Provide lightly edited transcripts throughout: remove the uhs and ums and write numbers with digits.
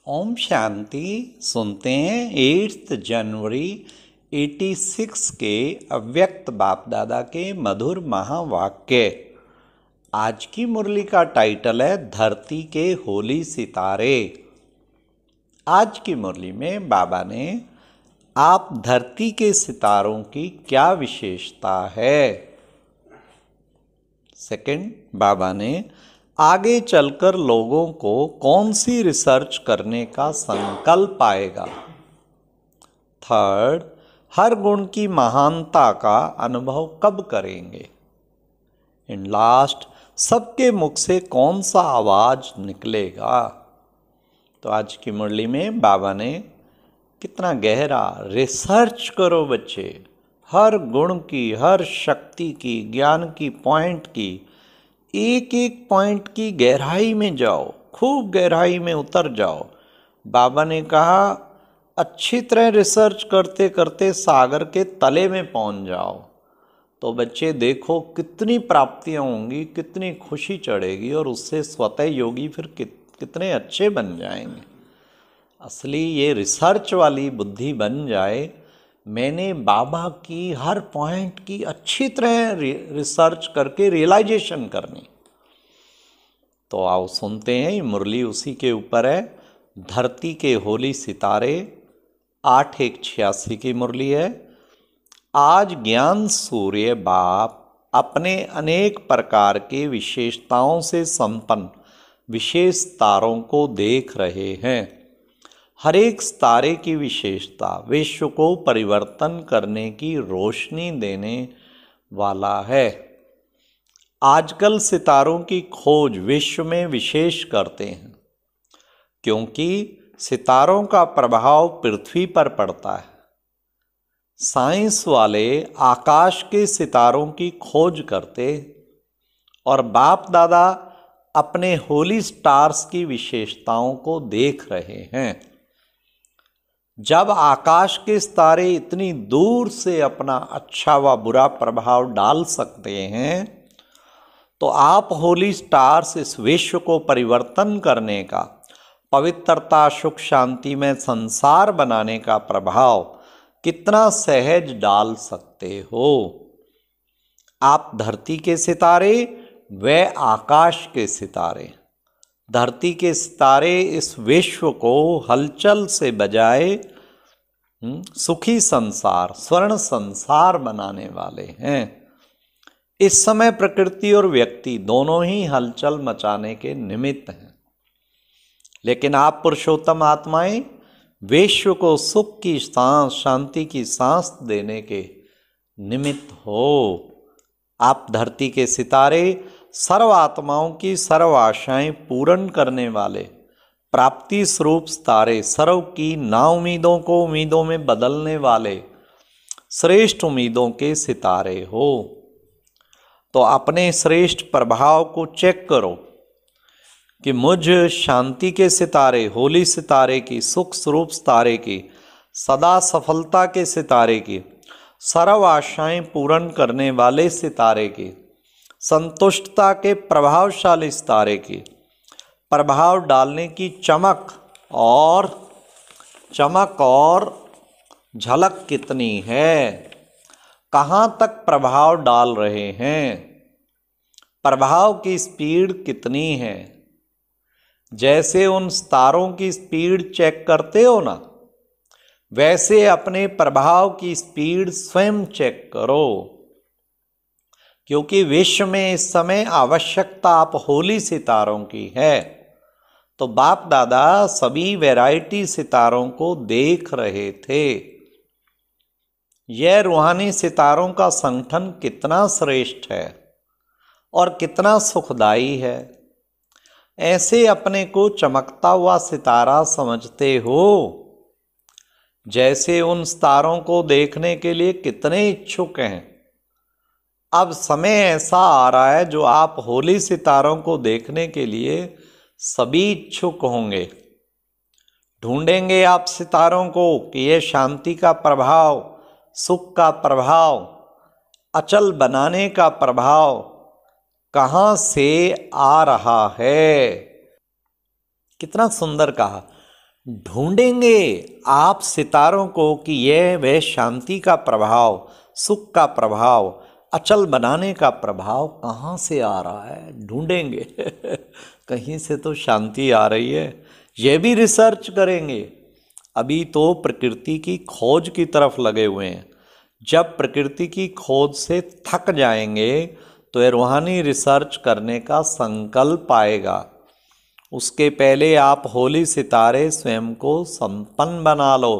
ओम शांति। सुनते हैं 8 जनवरी 86 के अव्यक्त बाप दादा के मधुर महावाक्य। आज की मुरली का टाइटल है धरती के होली सितारे। आज की मुरली में बाबा ने आप धरती के सितारों की क्या विशेषता है। सेकंड, बाबा ने आगे चलकर लोगों को कौन सी रिसर्च करने का संकल्प आएगा। थर्ड, हर गुण की महानता का अनुभव कब करेंगे। एंड लास्ट, सबके मुख से कौन सा आवाज निकलेगा। तो आज की मुरली में बाबा ने कितना गहरा रिसर्च करो बच्चे, हर गुण की, हर शक्ति की, ज्ञान की, पॉइंट की, एक एक पॉइंट की गहराई में जाओ, खूब गहराई में उतर जाओ। बाबा ने कहा अच्छी तरह रिसर्च करते करते सागर के तले में पहुंच जाओ। तो बच्चे देखो कितनी प्राप्तियां होंगी, कितनी खुशी चढ़ेगी और उससे स्वतः योगी फिर कितने अच्छे बन जाएंगे। असली ये रिसर्च वाली बुद्धि बन जाए, मैंने बाबा की हर पॉइंट की अच्छी तरह रिसर्च करके रियलाइजेशन करनी। तो आओ सुनते हैं, ये मुरली उसी के ऊपर है। धरती के होली सितारे 8-1-86 की मुरली है। आज ज्ञान सूर्य बाप अपने अनेक प्रकार के विशेषताओं से संपन्न विशेष तारों को देख रहे हैं। हर एक तारे की विशेषता विश्व को परिवर्तन करने की रोशनी देने वाला है। आजकल सितारों की खोज विश्व में विशेष करते हैं, क्योंकि सितारों का प्रभाव पृथ्वी पर पड़ता है। साइंस वाले आकाश के सितारों की खोज करते और बाप दादा अपने होली स्टार्स की विशेषताओं को देख रहे हैं। जब आकाश के सितारे इतनी दूर से अपना अच्छा व बुरा प्रभाव डाल सकते हैं, तो आप होली स्टार्स इस विश्व को परिवर्तन करने का, पवित्रता, सुख, शांति में संसार बनाने का प्रभाव कितना सहज डाल सकते हो। आप धरती के सितारे व आकाश के सितारे। धरती के सितारे इस विश्व को हलचल से बजाए सुखी संसार, स्वर्ण संसार बनाने वाले हैं। इस समय प्रकृति और व्यक्ति दोनों ही हलचल मचाने के निमित्त हैं, लेकिन आप पुरुषोत्तम आत्माएं विश्व को सुख की सांस, शांति की सांस देने के निमित्त हो। आप धरती के सितारे सर्व आत्माओं की सर्व आशाएं पूर्ण करने वाले प्राप्ति स्वरूप सितारे, सर्व की ना उम्मीदों को उम्मीदों में बदलने वाले श्रेष्ठ उम्मीदों के सितारे हो। तो अपने श्रेष्ठ प्रभाव को चेक करो कि मुझ शांति के सितारे, होली सितारे की, सुख स्वरूप सितारे की, सदा सफलता के सितारे की, सर्व आशाएं पूर्ण करने वाले सितारे की, संतुष्टता के प्रभावशाली सितारे की, प्रभाव डालने की चमक और झलक कितनी है, कहाँ तक प्रभाव डाल रहे हैं, प्रभाव की स्पीड कितनी है। जैसे उन सितारों की स्पीड चेक करते हो ना, वैसे अपने प्रभाव की स्पीड स्वयं चेक करो, क्योंकि विश्व में इस समय आवश्यकता आप होली सितारों की है। तो बाप दादा सभी वैरायटी सितारों को देख रहे थे। यह रूहानी सितारों का संगठन कितना श्रेष्ठ है और कितना सुखदाई है। ऐसे अपने को चमकता हुआ सितारा समझते हो। जैसे उन सितारों को देखने के लिए कितने इच्छुक हैं। अब समय ऐसा आ रहा है जो आप होली सितारों को देखने के लिए सभी इच्छुक होंगे। ढूंढेंगे आप सितारों को कि यह शांति का प्रभाव, सुख का प्रभाव, अचल बनाने का प्रभाव कहाँ से आ रहा है। कितना सुंदर कहा, ढूंढेंगे आप सितारों को कि यह वह शांति का प्रभाव, सुख का प्रभाव, अचल बनाने का प्रभाव कहाँ से आ रहा है, ढूंढेंगे। कहीं से तो शांति आ रही है, यह भी रिसर्च करेंगे। अभी तो प्रकृति की खोज की तरफ लगे हुए हैं। जब प्रकृति की खोज से थक जाएंगे तो ये रूहानी रिसर्च करने का संकल्प आएगा। उसके पहले आप होली सितारे स्वयं को संपन्न बना लो।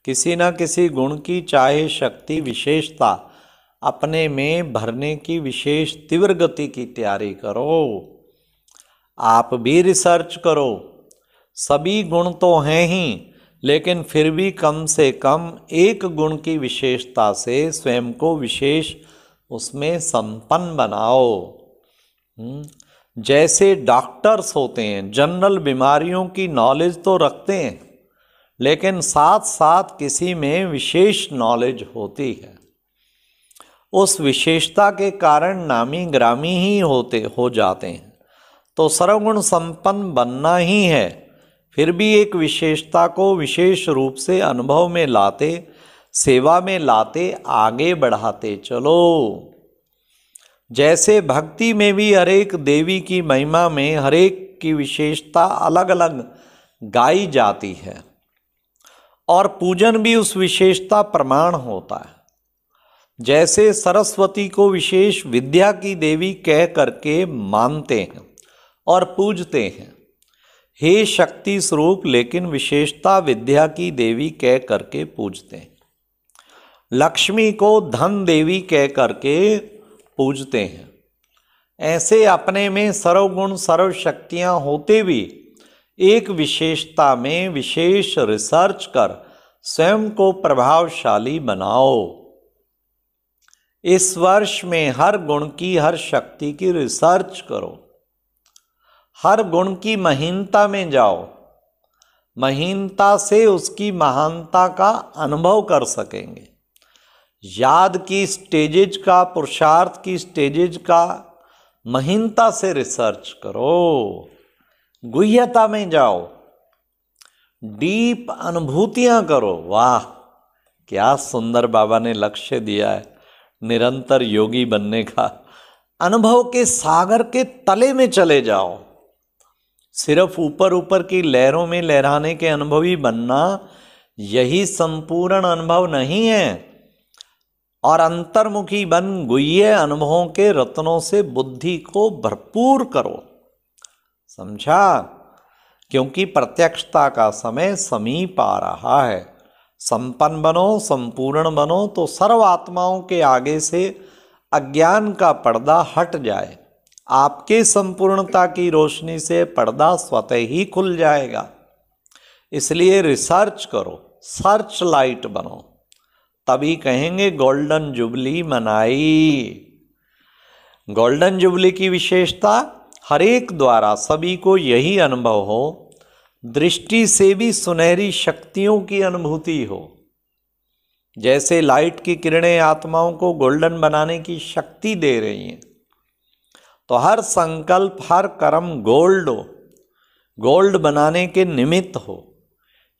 किसी न किसी गुण की चाहे शक्ति, विशेषता अपने में भरने की विशेष तीव्र गति की तैयारी करो। आप भी रिसर्च करो। सभी गुण तो हैं ही, लेकिन फिर भी कम से कम एक गुण की विशेषता से स्वयं को विशेष उसमें संपन्न बनाओ। जैसे डॉक्टर्स होते हैं, जनरल बीमारियों की नॉलेज तो रखते हैं, लेकिन साथ साथ किसी में विशेष नॉलेज होती है। उस विशेषता के कारण नामी ग्रामी ही हो जाते हैं। तो सर्वगुण संपन्न बनना ही है। फिर भी एक विशेषता को विशेष रूप से अनुभव में लाते, सेवा में लाते, आगे बढ़ाते चलो। जैसे भक्ति में भी हरेक देवी की महिमा में हरेक की विशेषता अलग अलग गाई जाती है, और पूजन भी उस विशेषता प्रमाण होता है। जैसे सरस्वती को विशेष विद्या की देवी कह करके मानते हैं और पूजते हैं, हे शक्ति स्वरूप, लेकिन विशेषता विद्या की देवी कह करके पूजते हैं। लक्ष्मी को धन देवी कह करके पूजते हैं। ऐसे अपने में सर्वगुण सर्व शक्तियां होते भी एक विशेषता में विशेष रिसर्च कर स्वयं को प्रभावशाली बनाओ। इस वर्ष में हर गुण की, हर शक्ति की रिसर्च करो। हर गुण की महीनता में जाओ। महीनता से उसकी महानता का अनुभव कर सकेंगे। याद की स्टेजेज का, पुरुषार्थ की स्टेजेज का महीनता से रिसर्च करो। गुह्यता में जाओ, डीप अनुभूतियां करो। वाह, क्या सुंदर बाबा ने लक्ष्य दिया है निरंतर योगी बनने का। अनुभव के सागर के तले में चले जाओ। सिर्फ ऊपर ऊपर की लहरों में लहराने के अनुभवी बनना यही संपूर्ण अनुभव नहीं है। और अंतर्मुखी बन गुह्य अनुभवों के रत्नों से बुद्धि को भरपूर करो। समझा? क्योंकि प्रत्यक्षता का समय समीप आ रहा है। संपन्न बनो, संपूर्ण बनो, तो सर्व आत्माओं के आगे से अज्ञान का पर्दा हट जाए। आपके संपूर्णता की रोशनी से पर्दा स्वतः ही खुल जाएगा। इसलिए रिसर्च करो, सर्च लाइट बनो, तभी कहेंगे गोल्डन जुबली मनाई। गोल्डन जुबली की विशेषता हर एक द्वारा सभी को यही अनुभव हो, दृष्टि से भी सुनहरी शक्तियों की अनुभूति हो। जैसे लाइट की किरणें आत्माओं को गोल्डन बनाने की शक्ति दे रही हैं, तो हर संकल्प, हर कर्म गोल्ड हो, गोल्ड बनाने के निमित्त हो।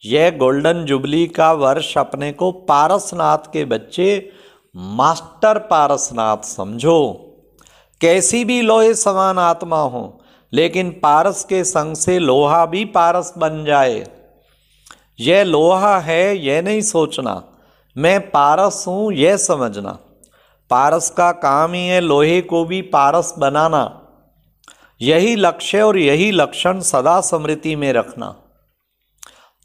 यह गोल्डन जुबली का वर्ष अपने को पारसनाथ के बच्चे मास्टर पारसनाथ समझो। कैसी भी लोहे समान आत्मा हो, लेकिन पारस के संग से लोहा भी पारस बन जाए। यह लोहा है यह नहीं सोचना, मैं पारस हूँ यह समझना। पारस का काम ही है लोहे को भी पारस बनाना। यही लक्ष्य और यही लक्षण सदा स्मृति में रखना।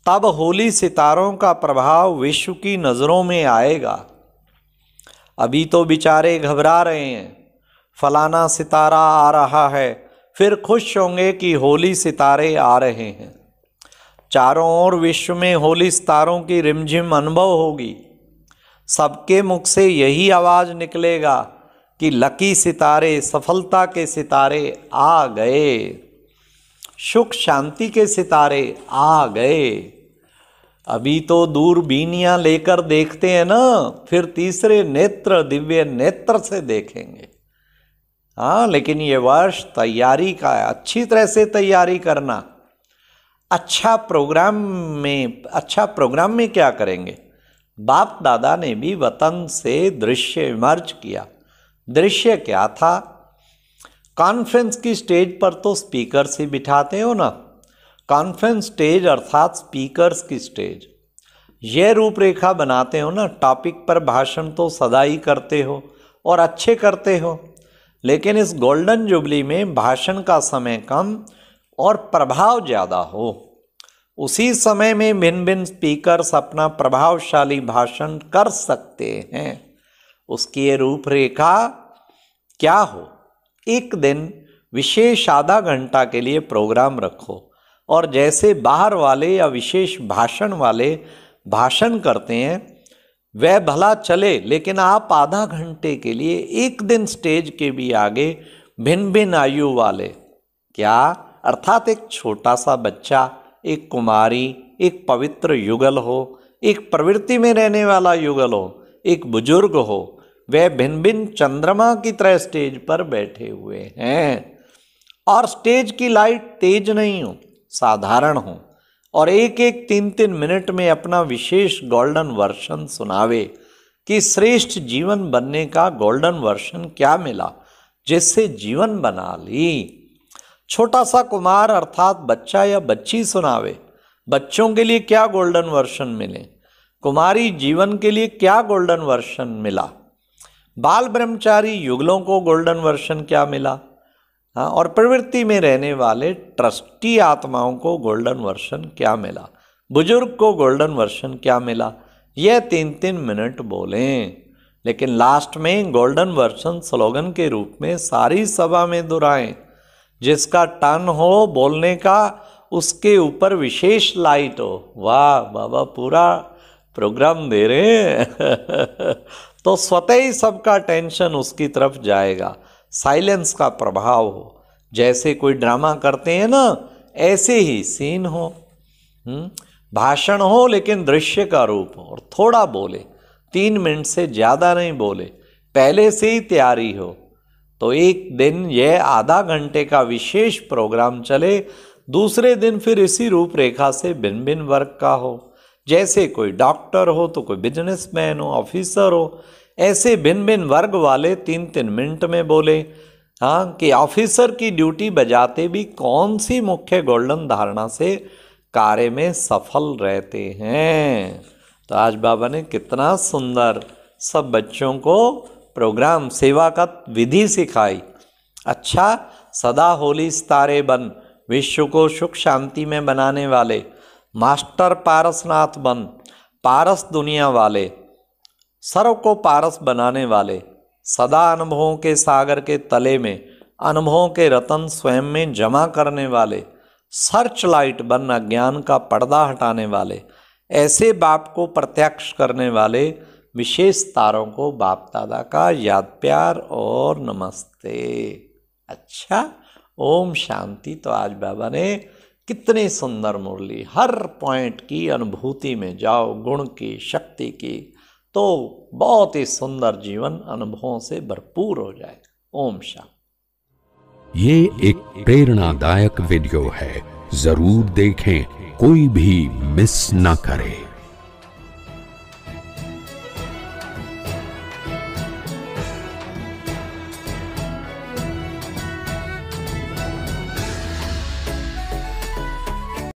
तब होली सितारों का प्रभाव विश्व की नज़रों में आएगा। अभी तो बेचारे घबरा रहे हैं, फलाना सितारा आ रहा है, फिर खुश होंगे कि होली सितारे आ रहे हैं। चारों ओर विश्व में होली सितारों की रिमझिम अनुभव होगी। सबके मुख से यही आवाज़ निकलेगा कि लकी सितारे, सफलता के सितारे आ गए, सुख शांति के सितारे आ गए। अभी तो दूरबीनियां लेकर देखते हैं ना, फिर तीसरे नेत्र, दिव्य नेत्र से देखेंगे। हाँ, लेकिन ये वर्ष तैयारी का है, अच्छी तरह से तैयारी करना। अच्छा प्रोग्राम में क्या करेंगे? बाप दादा ने भी वतन से दृश्य इमर्ज किया। दृश्य क्या था? कॉन्फ्रेंस की स्टेज पर तो स्पीकर्स ही बिठाते हो ना, कॉन्फ्रेंस स्टेज अर्थात स्पीकर्स की स्टेज। यह रूपरेखा बनाते हो ना, टॉपिक पर भाषण तो सदा ही करते हो और अच्छे करते हो, लेकिन इस गोल्डन जुबली में भाषण का समय कम और प्रभाव ज़्यादा हो। उसी समय में भिन्न भिन्न स्पीकर्स अपना प्रभावशाली भाषण कर सकते हैं। उसकी ये रूपरेखा क्या हो? एक दिन विशेष आधा घंटा के लिए प्रोग्राम रखो और जैसे बाहर वाले या विशेष भाषण वाले भाषण करते हैं वह भला चले, लेकिन आप आधा घंटे के लिए एक दिन स्टेज के भी आगे भिन्न भिन्न आयु वाले, क्या अर्थात एक छोटा सा बच्चा, एक कुमारी, एक पवित्र युगल हो, एक प्रवृत्ति में रहने वाला युगल हो, एक बुजुर्ग हो, वह भिन्न भिन्न चंद्रमा की तरह स्टेज पर बैठे हुए हैं और स्टेज की लाइट तेज नहीं हो, साधारण हो, और एक एक 3-3 मिनट में अपना विशेष गोल्डन वर्शन सुनावे कि श्रेष्ठ जीवन बनने का गोल्डन वर्शन क्या मिला जिससे जीवन बना ली। छोटा सा कुमार अर्थात बच्चा या बच्ची सुनावे बच्चों के लिए क्या गोल्डन वर्शन मिले, कुमारी जीवन के लिए क्या गोल्डन वर्शन मिला, बाल ब्रह्मचारी युगलों को गोल्डन वर्शन क्या मिला, हाँ, और प्रवृत्ति में रहने वाले ट्रस्टी आत्माओं को गोल्डन वर्शन क्या मिला, बुजुर्ग को गोल्डन वर्शन क्या मिला। यह 3-3 मिनट बोलें, लेकिन लास्ट में गोल्डन वर्शन स्लोगन के रूप में सारी सभा में दोहराएं। जिसका टर्न हो बोलने का उसके ऊपर विशेष लाइट हो। वाह बाबा, पूरा प्रोग्राम दे रहे हैं तो स्वतः ही सबका टेंशन उसकी तरफ जाएगा। साइलेंस का प्रभाव हो, जैसे कोई ड्रामा करते हैं ना, ऐसे ही सीन हो, भाषण हो लेकिन दृश्य का रूप हो और थोड़ा बोले, 3 मिनट से ज़्यादा नहीं बोले, पहले से ही तैयारी हो। तो एक दिन यह आधा घंटे का विशेष प्रोग्राम चले, दूसरे दिन फिर इसी रूपरेखा से भिन्न भिन्न वर्ग का हो, जैसे कोई डॉक्टर हो तो कोई बिजनेसमैन हो, ऑफिसर हो, ऐसे भिन्न भिन्न वर्ग वाले 3-3 मिनट में बोले। हाँ, कि ऑफिसर की ड्यूटी बजाते भी कौन सी मुख्य गोल्डन धारणा से कार्य में सफल रहते हैं। तो आज बाबा ने कितना सुंदर सब बच्चों को प्रोग्राम सेवा का विधि सिखाई। अच्छा, सदा होली सितारे बन, विश्व को सुख शांति में बनाने वाले, मास्टर पारसनाथ बन, पारस दुनिया वाले, सर्व को पारस बनाने वाले, सदा अनुभवों के सागर के तले में अनुभवों के रतन स्वयं में जमा करने वाले, सर्च लाइट बन अज्ञान का पर्दा हटाने वाले, ऐसे बाप को प्रत्यक्ष करने वाले विशेष तारों को बाप दादा का याद प्यार और नमस्ते। अच्छा, ओम शांति। तो आज बाबा ने कितनी सुंदर मुरली, हर पॉइंट की अनुभूति में जाओ, गुण की, शक्ति की, तो बहुत ही सुंदर जीवन अनुभवों से भरपूर हो जाएगा। ओम शांति। ये एक प्रेरणादायक वीडियो है, जरूर देखें, कोई भी मिस ना करे।